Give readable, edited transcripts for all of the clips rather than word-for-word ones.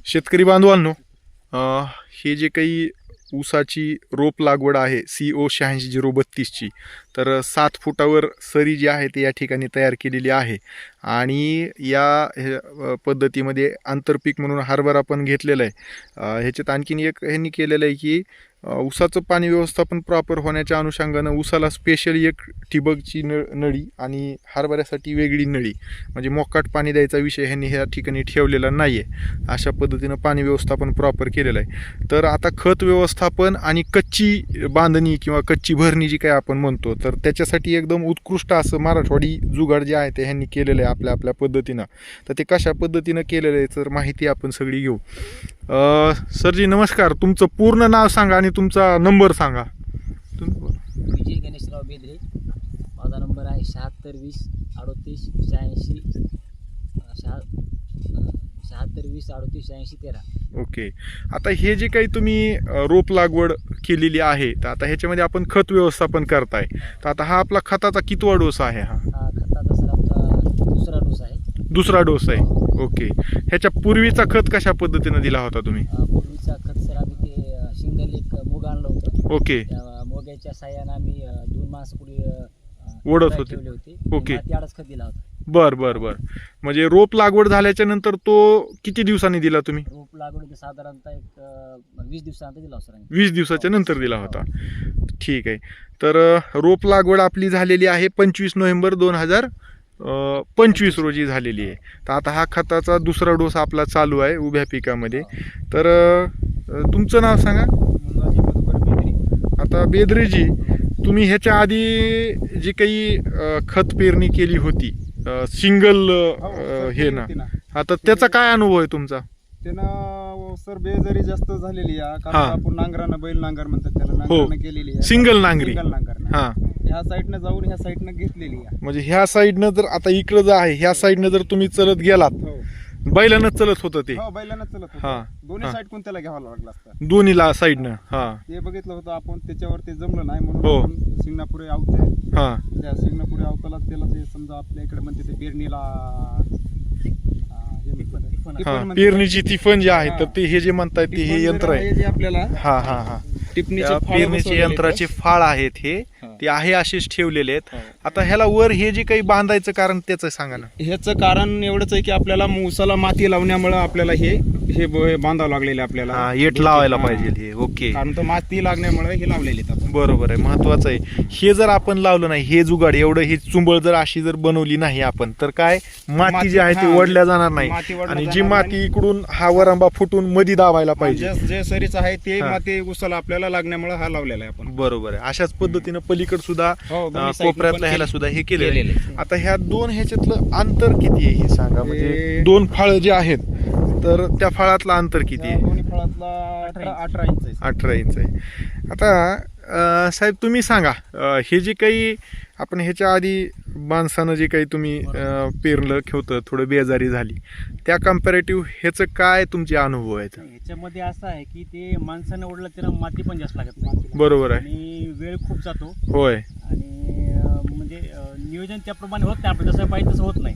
शेतकरी बांधवांनो, हे जे काही ऊसाची रोप लागवड आहे CO8632ची, तर 7 फुटावर सरी जी आहे ती या ठिकाणी तयार केलेली आहे. आणि या पद्धतीमध्ये आंतरपीक म्हणून हरभरा पण घेतलेला आहे. ह्याच्यात आणखीन एक ह्यांनी केलेलं आहे की ऊसाचं पाणी व्यवस्थापन प्रॉपर होण्याच्या अनुषंगानं ऊसाला स्पेशली एक ठिबकची नळी आणि हरभऱ्यासाठी वेगळी नळी, म्हणजे मोकाट पाणी द्यायचा विषय ह्यांनी ह्या ठिकाणी ठेवलेला नाही आहे. अशा पद्धतीनं पाणी व्यवस्थापन प्रॉपर केलेलं आहे. तर आता खत व्यवस्थापन आणि कच्ची बांधणी किंवा कच्ची भरणी जी काय आपण म्हणतो, तर त्याच्यासाठी एकदम उत्कृष्ट असं मराठवाडी जुगाड जे आहे ते ह्यांनी केलेलं आहे आपल्या आपल्या पद्धतीनं. तर ते कशा पद्धतीनं केलेलं आहे तर माहिती आपण सगळी घेऊ. सरजी नमस्कार, तुमचं पूर्ण नाव सांगा आणि तुमचा नंबर सांगा. विजय गणेशराव बेदरे, माझा नंबर आहे 7620388613. ओके. आता हे जे काही तुम्ही रोप लागवड केलेली आहे, तर आता ह्याच्यामध्ये आपण खत व्यवस्थापन करताय, तर आता हा आपला खताचा कितवा डोस आहे? हा खताचा सर आपला दुसरा डोस आहे. दुसरा डोस आहे. ओके. ह्याच्या पूर्वीचा खत कशा पद्धतीनं दिला होता तुम्ही? पूर्वीचा खत सर आम्ही ते सिंगल एक मूग आणलं होतं. ओके. त्या मोग्याच्या साह्यानं आम्ही 2 मास पुढे ओढत होते. ठेवले होते. ओके. त्यालाच खत दिला होता. बर. म्हणजे रोप लागवड झाल्याच्या नंतर तो किती दिवसांनी दिला तुम्ही? रोप लागवड साधारणतः एक 20 दिवसानंतर दिला होता. 20 दिवसाच्या नंतर दिला होता. ठीक आहे. तर रोप लागवड आपली झालेली आहे 25 नोव्हेंबर 2025 रोजी झालेली आहे. तर आता हा खताचा दुसरा डोस आपला चालू आहे उभ्या पिकामध्ये. तर तुमचं नाव सांगा. आता बेदरेजी, तुम्ही ह्याच्या आधी जी काही खत पेरणी केली होती सिंगल हे ना, आता त्याचा काय अनुभव आहे तुमचा? त्यानं सर बेजारी जास्त झालेली आहे, कारण आपण नांगरानं बैल नांगर म्हणतात त्याला, नांगरानं केलेली आहे. सिंगल नांगरी. हा, ह्या साईडनं जाऊन ह्या साईडनं घेतलेली आहे. म्हणजे ह्या साईडनं जर आता इकडं जर आहे, ह्या साईडनं जर तुम्ही चलत गेलात, बैलानं चलत होतं ते. हो, बैलानं चलत होतं. दोन्ही साईड कोण त्याला घ्यावं लागलं असतं, दोन्हीला साईडनं. ते बघितलं होतं आपण, त्याच्यावर ते जमलं नाही म्हणून सिंगणापुरे आवते. त्या सिंगणापुरे आवताला त्याला ते समजा आपल्या इकडे म्हणते ते पेरणीला पेरणीची तिफन जे आहे, तर ते हे जे म्हणताय ते हे यंत्र आहे आपल्याला. पेरणीचे यंत्राचे फाळ आहेत हे, ते आहे असेच ठेवलेले आहेत. आता ह्याला वर हे जे काही बांधायचं कारण त्याचं सांगा ना. ह्याचं कारण एवढंच आहे की आपल्याला ऊसाला माती लावण्यामुळे आपल्याला हे बांधावं लागलेलं आपल्याला, येट लावायला पाहिजे हे. ओके. कारण तो माती लागण्यामुळे हे लावलेले आहेत. बरोबर आहे, महत्वाचं आहे. हे जर आपण लावलं नाही, हे जुगाड एवढं हे चुंबळ जर अशी जर बनवली नाही आपण, तर काय माती जी आहे ती ओढल्या जाणार नाही. आणि जी माती इकडून हा वरंबा फुटून मध्ये दाबायला पाहिजे, जे सरीच आहे ते माती ऊसाला आपल्याला लागण्यामुळे हा लावलेला आहे आपण. बरोबर आहे. अशाच पद्धतीनं पलीकड सुद्धा कोपऱ्यातल्या ह्याला सुद्धा हे केलेलं आहे. आता ह्या दोन ह्याच्यातलं अंतर किती आहे हे सांगा. म्हणजे 2 फाळ जे आहेत, तर त्या फळातलं अंतर किती आहे? दोन्ही फळातला 18 इंच आहे. 18 इंच आहे. आता साहेब तुम्ही सांगा, हे जे काही आपण ह्याच्या आधी माणसानं जे काही तुम्ही पेरलं होतं, थोडं बेजारी झाली, त्या कम्पॅरेटिव्ह ह्याचं काय तुमचे अनुभव आहेत? ह्याच्यामध्ये असं आहे की ते माणसानं ओढलं त्याला माती पण जास्त लागत नाही. बरोबर आहे. आणि वेळ खूप जातो. होय. आणि म्हणजे नियोजन त्याप्रमाणे होत नाही, आपण जसं पाहिजे तसं होत नाही.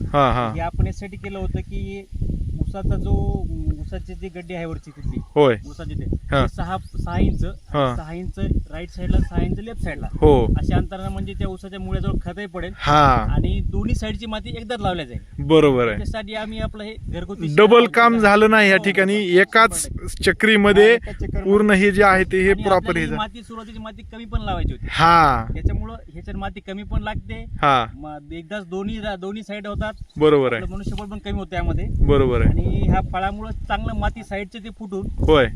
हे आपण यासाठी केलं होतं की ऊसाचे जे गड्डे आहे वरची तिथली, होय, ऊसाचे ते 6 इंच, 6 इंच राईट साईडला, 6 इंच लेफ्ट साईडला, अशा अंतरानं म्हणजे त्या ऊसाच्या मुळ्याजवळ खतही पडेल आणि दोन्ही साईडची माती एकदाच लावल्या जाईल. बरोबर आहे. त्यासाठी आम्ही आपलं हे घरगुती डबल काम झालं नाही या ठिकाणी, एकाच चक्रीमध्ये पूर्ण हे जे आहे ते हे प्रॉपर हे माती, सुरुवातीची माती कमी पण लावायची होती. त्याच्यामुळं ह्याच्यात माती कमी पण लागते, एकदाच दोन्ही साईड होतात. बरोबर आहे. मनुष्यबळ पण कमी होतं यामध्ये. बरोबर आहे. आणि ह्या फळामुळे चांगलं माती साईडचे ते फुटून, होय,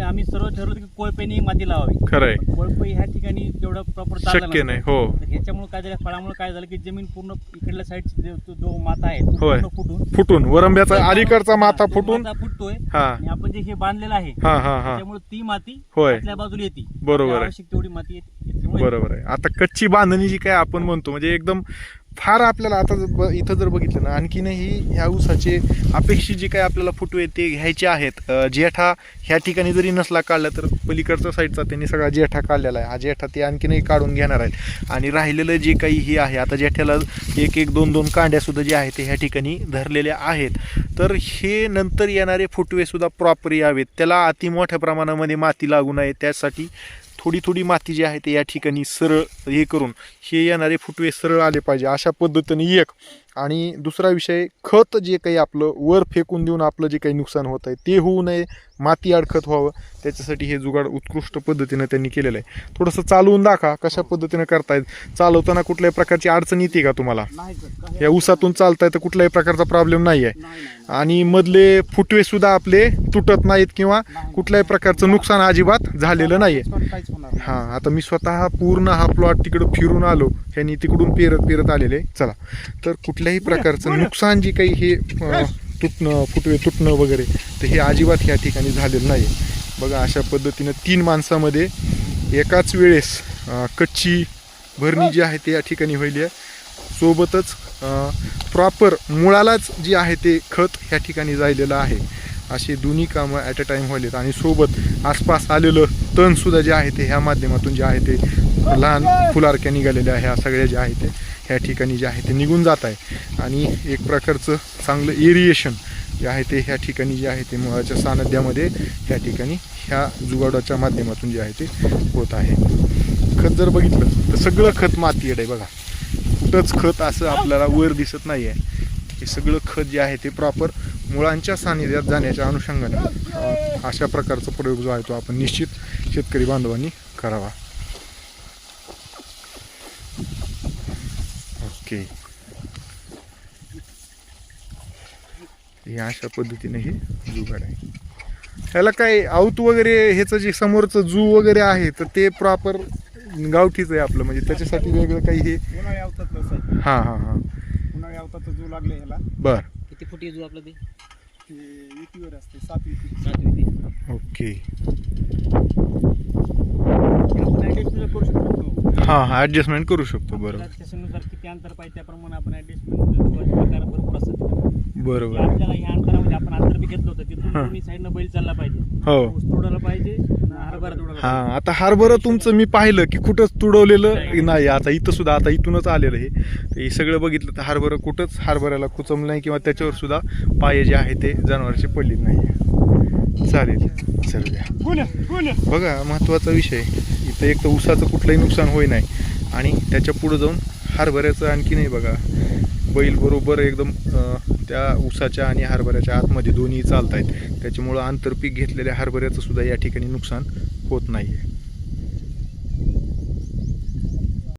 आम्ही सर्व ठरवलं की कोळपेने माती लावावी. खरंय. कोळपे ह्या ठिकाणी तेवढं प्रॉपर शक्य नाही. हो. ह्याच्यामुळे काय झालं, फळामुळे काय झालं की जमीन पूर्ण इकडल्या साईडची जो माता आहे तो फुटून वरंब्याचा अलीकडचा माथा फुटतोय. आणि आपण जे हे बांधलेलं आहे त्यामुळे ती माती आपल्या बाजूला येते. बरोबर आहे. तेवढी माती येते. बरोबर आहे. आता कच्ची बांधणी जी काय आपण म्हणतो, म्हणजे एकदम फार आपल्याला आता इथं जर बघितलं ना, आणखीनही ह्या ऊसाचे अपेक्षित जे काही आपल्याला फुटवे ते घ्यायचे आहेत. जेठा ह्या ठिकाणी जरी नसला काढला तर पलीकडच्या साईडचा त्यांनी सगळा जेठा काढलेला आहे. हा जेठा ते आणखीनही काढून घेणार आहेत. आणि राहिलेलं जे काही हे आहे, आता जेठ्याला एक एक दोन दोन कांड्यासुद्धा जे आहे ते ह्या ठिकाणी धरलेल्या आहेत. तर हे नंतर येणारे फुटवेसुद्धा प्रॉपर यावेत, त्याला अति मोठ्या प्रमाणामध्ये माती लागू नये, त्यासाठी थोडी थोडी माती जी आहे ते या ठिकाणी सरळ हे करून हे येणारे फुटवे सरळ आले पाहिजे अशा पद्धतीने एक. आणि दुसरा विषय, खत जे काही आपलं वर फेकून देऊन आपलं जे काही नुकसान होत आहे ते होऊ नये, माती अडखत व्हावं, त्याच्यासाठी हे जुगाड उत्कृष्ट पद्धतीनं त्यांनी केलेलं आहे. थोडंसं चालवून दाखवा कशा पद्धतीनं करतायत. चालवताना कुठल्याही प्रकारची अडचण येते का तुम्हाला? या ऊसातून चालताय तर कुठल्याही प्रकारचा प्रॉब्लेम नाही आहे. आणि मधले फुटवे सुद्धा आपले तुटत नाहीत किंवा कुठल्याही प्रकारचं नुकसान अजिबात झालेलं नाही आहे. हां, आता मी स्वतः पूर्ण हा प्लॉट तिकडं फिरून आलो, ह्यांनी तिकडून पेरत आलेले. चला, तर कुठल्याही प्रकारचं नुकसान जे काही हे फुटवे तुटणं वगैरे तर हे अजिबात ह्या ठिकाणी झालेलं नाही. बघा, अशा पद्धतीनं 3 माणसामध्ये एकाच वेळेस कच्ची भरणी जी आहे ते या ठिकाणी होईल आहे. सोबतच प्रॉपर मुळालाच जे आहे ते खत ह्या ठिकाणी जायलेलं आहे. असे दोन्ही कामं ॲट अ टाईम व्हायलेत. आणि सोबत आसपास आलेलं तणसुद्धा जे आहे ते ह्या माध्यमातून जे आहे ते लहान फुलारक्या निघालेल्या ह्या सगळ्या ज्या आहे ते ह्या ठिकाणी जे आहे ते निघून जात आहे. आणि एक प्रकारचं चांगलं एरिएशन जे आहे ते ह्या ठिकाणी जे आहे ते मुळाच्या सानिध्यामध्ये ह्या ठिकाणी ह्या जुगाडाच्या माध्यमातून जे आहे ते होत आहे. खत जर बघितलं तर सगळं खत मातीयड आहे. बघा, कुठंच खत असं आपल्याला वर दिसत नाही आहे. हे सगळं खत जे आहे ते प्रॉपर मुळांच्या सानिध्यात जाण्याच्या अनुषंगाने अशा प्रकारचा प्रयोग जो आहे तो आपण निश्चित शेतकरी बांधवांनी करावा. ओके, हे अशा पद्धतीने हे जुगाड आहे. ह्याला काय आऊत वगैरे ह्याचं जे समोरचं जू वगैरे आहे तर ते प्रॉपर गावठीच आहे आपलं, म्हणजे त्याच्यासाठी वेगळं काही हे. उन्हाळी अवतात. हां हां हां, उन्हाळी अवतात जू लागले ह्याला. बर, किती फुटी जू आपलं ते? विकीवर असते 7 विकी. ओके. आपण ऍडजस्टमेंट करू शकतो. हां, ॲडजस्टमेंट करू शकतो. बरोबर, त्याच्यानुसार किती अंतर पाहिजे त्याप्रमाणे आपण ऍडजस्टमेंट प्रकार भरपूर असतात. बरोबर. आपल्याला ह्या अंतरामध्ये आपण अंतर बी घेतलं होतं, तिथून दोन्ही साईडनं बैल चालला पाहिजे, हो. ऊस तोडायला पाहिजे, हरभरा तोडायला हां, पाहिजे. आता हरभरा तुमचं मी पाहिलं की कुठंच तुडवलेलं नाही. आता इथं सुद्धा आता इथूनच आलेलं हे सगळं बघितलं तर हरभरा कुठंच हरभऱ्याला कुचमलं नाही किंवा त्याच्यावर सुद्धा पाय जे आहे ते जनावरांचे पडले नाही. चालेल, चल. बघा, महत्त्वाचा विषय इथं एक तर ऊसाचं कुठलंही नुकसान होई नाही आणि त्याच्या पुढं जाऊन हरभऱ्याचं आणखी नाही. बघा, बैल बरोबर एकदम त्या ऊसाच्या आणि हरभऱ्याच्या आतमध्ये दोन्ही चालत आहेत, त्याच्यामुळं आंतरपीक घेतलेल्या हरभऱ्याचं सुद्धा या ठिकाणी नुकसान होत नाही आहे.